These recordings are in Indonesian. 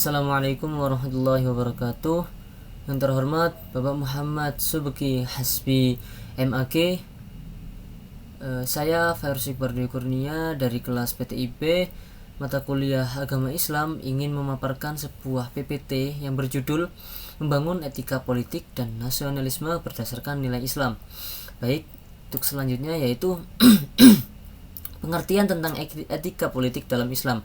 Assalamualaikum warahmatullahi wabarakatuh. Yang terhormat Bapak Muhammad Subki Hasbi MAG. Saya Fairusik Bardi Kurnia dari kelas PTIP mata kuliah Agama Islam ingin memaparkan sebuah PPT yang berjudul Membangun Etika Politik dan Nasionalisme Berdasarkan Nilai Islam. Baik, untuk selanjutnya yaitu pengertian tentang etika politik dalam Islam.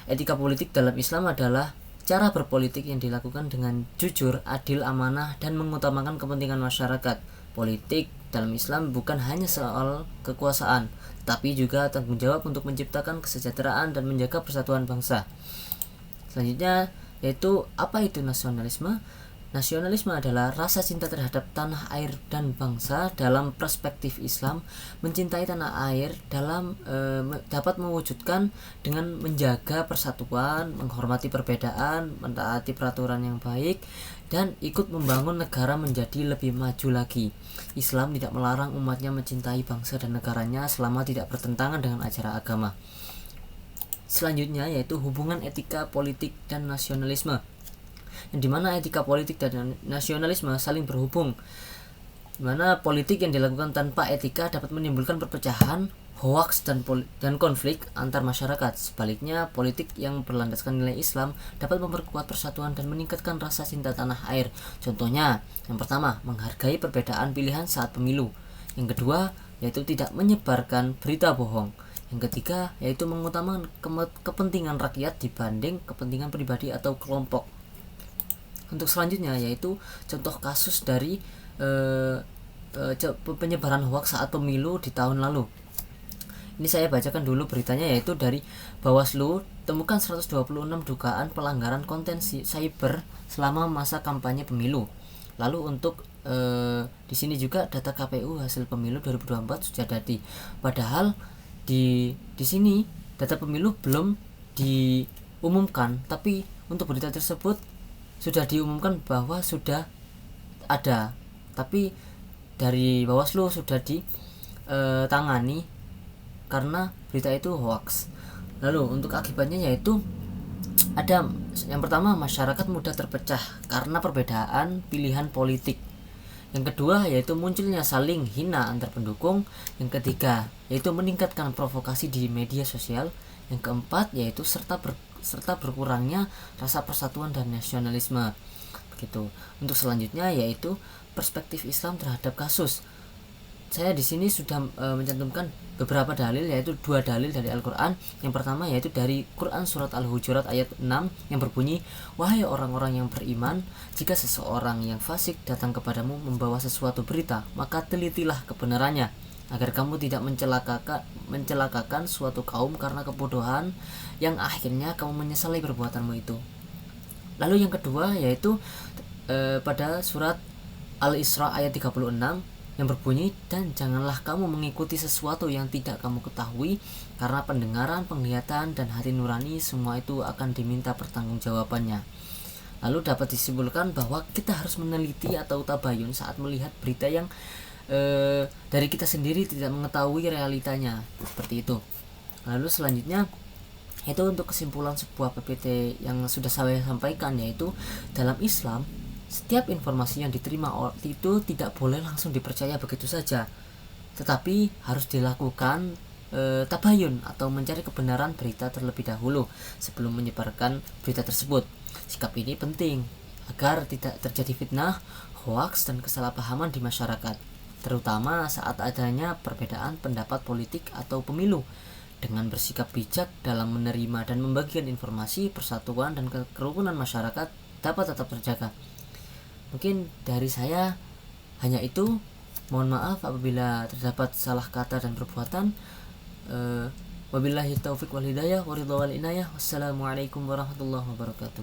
Etika politik dalam Islam adalah cara berpolitik yang dilakukan dengan jujur, adil, amanah, dan mengutamakan kepentingan masyarakat. Politik dalam Islam bukan hanya soal kekuasaan, tapi juga tanggung jawab untuk menciptakan kesejahteraan dan menjaga persatuan bangsa. Selanjutnya yaitu apa itu nasionalisme? Nasionalisme adalah rasa cinta terhadap tanah air dan bangsa dalam perspektif Islam. Mencintai tanah air dapat mewujudkan dengan menjaga persatuan, menghormati perbedaan, mentaati peraturan yang baik, dan ikut membangun negara menjadi lebih maju lagi. Islam tidak melarang umatnya mencintai bangsa dan negaranya selama tidak bertentangan dengan ajaran agama. Selanjutnya yaitu hubungan etika politik dan nasionalisme, yang dimana etika politik dan nasionalisme saling berhubung, dimana politik yang dilakukan tanpa etika dapat menimbulkan perpecahan, hoaks, dan konflik antar masyarakat. Sebaliknya, politik yang berlandaskan nilai Islam dapat memperkuat persatuan dan meningkatkan rasa cinta tanah air. Contohnya, yang pertama, menghargai perbedaan pilihan saat pemilu. Yang kedua, yaitu tidak menyebarkan berita bohong. Yang ketiga, yaitu mengutamakan kepentingan rakyat dibanding kepentingan pribadi atau kelompok. Untuk selanjutnya yaitu contoh kasus dari penyebaran hoaks saat pemilu di tahun lalu. Ini saya bacakan dulu beritanya, yaitu dari Bawaslu temukan 126 dugaan pelanggaran konten cyber selama masa kampanye pemilu. Lalu untuk di sini juga data KPU hasil pemilu 2024 sudah ada. Padahal di sini data pemilu belum diumumkan, tapi untuk berita tersebut sudah diumumkan bahwa sudah ada, tapi dari Bawaslu sudah ditangani karena berita itu hoax. Lalu untuk akibatnya yaitu ada yang pertama, masyarakat mudah terpecah karena perbedaan pilihan politik. Yang kedua yaitu munculnya saling hina antar pendukung. Yang ketiga yaitu meningkatkan provokasi di media sosial. Yang keempat yaitu serta berkurangnya rasa persatuan dan nasionalisme. Begitu. Untuk selanjutnya yaitu perspektif Islam terhadap kasus. Saya di sini sudah mencantumkan beberapa dalil, yaitu 2 dalil dari Al-Qur'an. Yang pertama yaitu dari Quran surat Al-Hujurat ayat 6 yang berbunyi, "Wahai orang-orang yang beriman, jika seseorang yang fasik datang kepadamu membawa sesuatu berita, maka telitilah kebenarannya, agar kamu tidak mencelakakan suatu kaum karena kebodohan yang akhirnya kamu menyesali perbuatanmu itu." Lalu yang kedua yaitu pada surat Al-Isra ayat 36 yang berbunyi, "Dan janganlah kamu mengikuti sesuatu yang tidak kamu ketahui, karena pendengaran, penglihatan, dan hati nurani semua itu akan diminta pertanggungjawabannya." Lalu dapat disimpulkan bahwa kita harus meneliti atau tabayun saat melihat berita yang dari kita sendiri tidak mengetahui realitanya, seperti itu. Lalu selanjutnya itu untuk kesimpulan sebuah PPT yang sudah saya sampaikan, yaitu dalam Islam setiap informasi yang diterima itu tidak boleh langsung dipercaya begitu saja, tetapi harus dilakukan tabayun atau mencari kebenaran berita terlebih dahulu sebelum menyebarkan berita tersebut. Sikap ini penting agar tidak terjadi fitnah, hoaks, dan kesalahpahaman di masyarakat, terutama saat adanya perbedaan pendapat politik atau pemilu. Dengan bersikap bijak dalam menerima dan membagikan informasi, persatuan dan kerukunan masyarakat dapat tetap terjaga. Mungkin dari saya hanya itu. Mohon maaf apabila terdapat salah kata dan perbuatan. Wabillahi taufiq wal hidayah, waridha wal inayah. Wassalamualaikum warahmatullahi wabarakatuh.